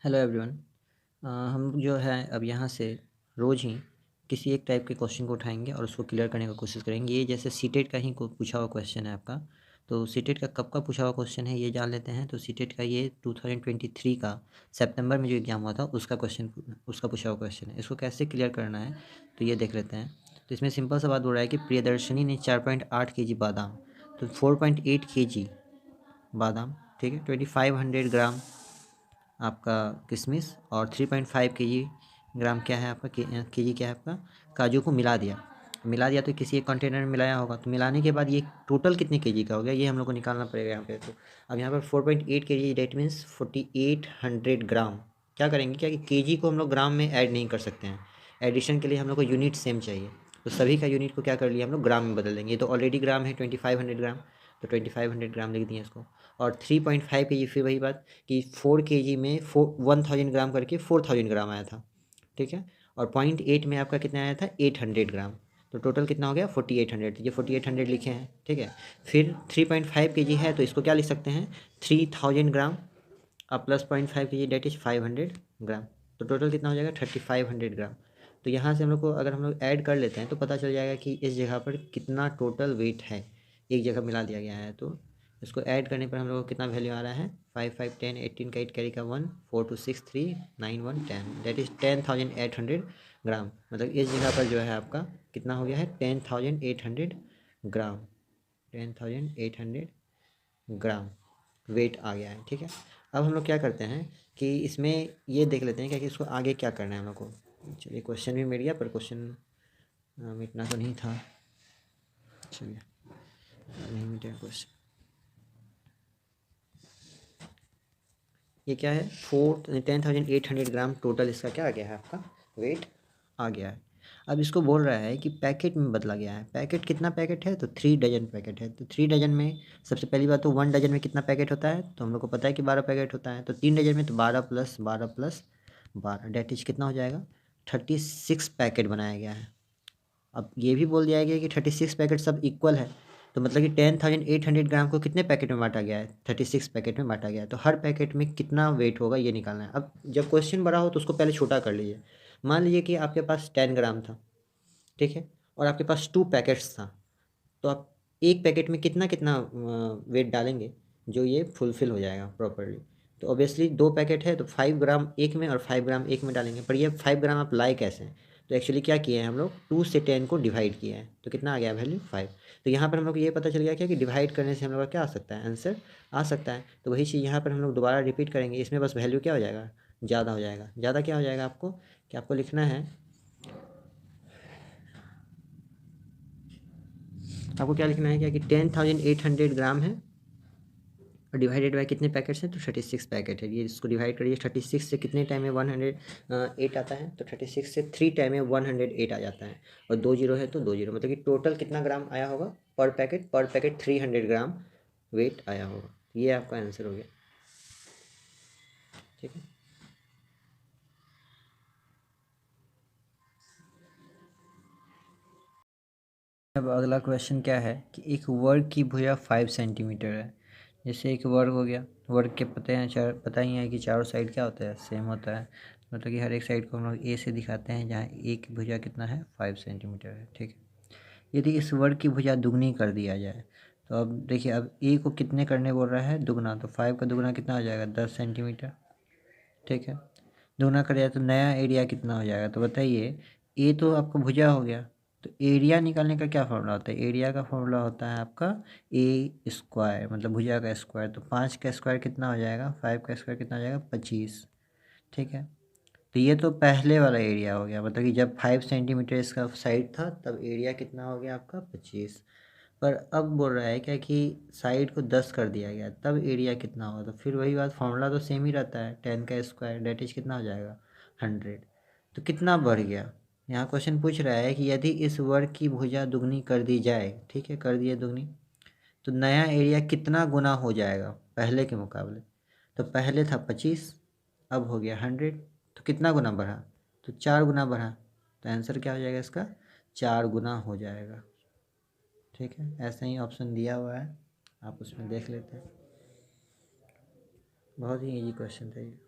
Hello everyone. हम जो है अब यहाँ से रोज़ ही किसी एक टाइप के क्वेश्चन को उठाएंगे और उसको क्लियर करने की कोशिश करेंगे। ये जैसे सीटेट का ही पूछा हुआ क्वेश्चन है आपका, तो सीटेट का कब का पूछा हुआ क्वेश्चन है ये जान लेते हैं। तो सीटेट का ये 2023 का सितंबर में जो एग्ज़ाम हुआ था उसका पूछा हुआ क्वेश्चन है। इसको कैसे क्लियर करना है तो ये देख लेते हैं। तो इसमें सिंपल सा बात बोल रहा है कि प्रियदर्शनी ने 4.8 kg बादाम, तो 4.8 kg बादाम, ठीक है, 2500 ग्राम आपका किशमिश और 3.5 ग्राम क्या है आपका केजी क्या है आपका काजू को मिला दिया तो किसी एक कंटेनर में मिलाया होगा। तो मिलाने के बाद ये टोटल कितने केजी का हो गया ये हम लोग को निकालना पड़ेगा यहाँ पे। तो अब यहाँ पर 4.8 kg डेट मीन्स 4800 ग्राम। क्या करेंगे क्या कि केजी को हम लोग ग्राम में ऐड नहीं कर सकते हैं, एडिशन के लिए हम लोग को यूनिट सेम चाहिए। तो सभी का यूनिट को क्या कर लिया हम लोग ग्राम में बदल देंगे। ये तो ऑलरेडी ग्राम है 2500 ग्राम, तो 2500 ग्राम लिख दिए इसको। और 3.5 kg फिर वही बात कि 4 kg में 1000 ग्राम करके 4000 ग्राम आया था, ठीक है। और 0.8 में आपका कितना आया था 800 ग्राम, तो टोटल कितना हो गया 4800। ये 4800 लिखे हैं, ठीक है। फिर 3.5 kg है तो इसको क्या लिख सकते हैं 3000 ग्राम और प्लस 0.5 kg डेट इज 500 ग्राम, तो टोटल कितना हो जाएगा 3500 ग्राम। तो यहाँ से हम लोग को अगर हम लोग ऐड कर लेते हैं तो पता चल जाएगा कि इस जगह पर कितना टोटल वेट है, एक जगह मिला दिया गया है। तो इसको ऐड करने पर हम लोग को कितना वैल्यू आ रहा है 5 5 10 18 का 8 कैरी का 1 4 2 6 3 9 1 10 डेट इज 10800 ग्राम। मतलब इस जगह पर जो है आपका कितना हो गया है 10800 ग्राम, 10800 ग्राम वेट आ गया है, ठीक है। अब हम लोग क्या करते हैं कि इसमें ये देख लेते हैं क्या कि इसको आगे क्या करना है हम लोग को। चलिए क्वेश्चन भी मिट गया, पर क्वेश्चन मिटना तो नहीं था। चलिए नहीं मिटेगा क्वेश्चन। ये क्या है 10,800 ग्राम टोटल इसका क्या आ गया है आपका वेट आ गया है। अब इसको बोल रहा है कि पैकेट में बदला गया है। पैकेट कितना पैकेट है तो 3 डजन पैकेट है। तो 3 डजन में सबसे पहली बात तो 1 डजन में कितना पैकेट होता है तो हम लोग को पता है कि 12 पैकेट होता है। तो 3 डजन में तो 12 प्लस 12 प्लस 12 डेट इज कितना हो जाएगा 36 पैकेट बनाया गया है। अब ये भी बोल दिया गया कि 36 पैकेट सब इक्वल है, तो मतलब कि 10,800 ग्राम को कितने पैकेट में बांटा गया है 36 पैकेट में बांटा गया है। तो हर पैकेट में कितना वेट होगा ये निकालना है। अब जब क्वेश्चन बड़ा हो तो उसको पहले छोटा कर लीजिए। मान लीजिए कि आपके पास 10 ग्राम था, ठीक है, और आपके पास 2 पैकेट्स था, तो आप एक पैकेट में कितना कितना वेट डालेंगे जो ये फुलफ़िल हो जाएगा प्रॉपर्ली। तो ऑब्वियसली 2 पैकेट है तो 5 ग्राम एक में और 5 ग्राम एक में डालेंगे। पर ये 5 ग्राम आप लाए कैसे हैं तो एक्चुअली क्या किए हैं हम लोग 2 से 10 को डिवाइड किया है, तो कितना आ गया वैल्यू 5। तो यहाँ पर हम लोग को ये पता चल गया क्या कि डिवाइड करने से हम लोग का क्या आ सकता है आंसर आ सकता है। तो वही चीज़ यहाँ पर हम लोग दोबारा रिपीट करेंगे। इसमें बस वैल्यू क्या हो जाएगा ज़्यादा हो जाएगा। ज़्यादा क्या हो जाएगा आपको कि आपको लिखना है, आपको क्या लिखना है क्या कि 10,800 ग्राम है और डिवाइडेड बाय कितने पैकेट्स हैं तो 36 पैकेट है। ये इसको डिवाइड करिए 36 से कितने टाइम में 108 आता है तो 36 से 3 टाइम में 108 आ जाता है, और 2 जीरो है तो 2 जीरो, मतलब कि टोटल कितना ग्राम आया होगा पर पैकेट 300 ग्राम वेट आया होगा। ये आपका आंसर हो गया, ठीक है। अब अगला क्वेश्चन क्या है कि एक वर्ग की भुजा 5 सेंटीमीटर है। जैसे एक वर्ग हो गया, वर्ग के पता ही है कि चारों साइड क्या होता है सेम होता है, मतलब कि हर एक साइड को हम लोग ए से दिखाते हैं, जहाँ ए की भुजा कितना है 5 सेंटीमीटर है, ठीक है। यदि इस वर्ग की भुजा दुगनी कर दिया जाए तो अब देखिए अब ए को कितने करने बोल रहा है दुगना, तो 5 का दुगना कितना हो जाएगा 10 सेंटीमीटर, ठीक है। दुगना कर दिया तो नया एरिया कितना हो जाएगा तो बताइए। ए तो आपका भुजा हो गया, तो एरिया निकालने का क्या फॉर्मूला होता है, एरिया का फॉर्मूला होता है आपका ए स्क्वायर, मतलब भुजा का स्क्वायर। तो 5 का स्क्वायर कितना हो जाएगा 5 का स्क्वायर कितना हो जाएगा 25, ठीक है। तो ये तो पहले वाला एरिया हो गया, मतलब कि जब 5 सेंटीमीटर इसका साइड था तब एरिया कितना हो गया आपका 25। पर अब बोल रहा है क्या कि साइड को 10 कर दिया गया तब एरिया कितना होगा। तो फिर वही बात फॉर्मूला तो सेम ही रहता है 10 का स्क्वायर डेट इज कितना हो जाएगा 100। तो कितना बढ़ गया, यहाँ क्वेश्चन पूछ रहा है कि यदि इस वर्ग की भुजा दुगनी कर दी जाए, ठीक है, कर दिए दुगनी, तो नया एरिया कितना गुना हो जाएगा पहले के मुकाबले। तो पहले था 25, अब हो गया 100, तो कितना गुना बढ़ा तो 4 गुना बढ़ा। तो आंसर क्या हो जाएगा इसका 4 गुना हो जाएगा, ठीक है। ऐसा ही ऑप्शन दिया हुआ है, आप उसमें देख लेते हैं। बहुत ही इजी क्वेश्चन था ये।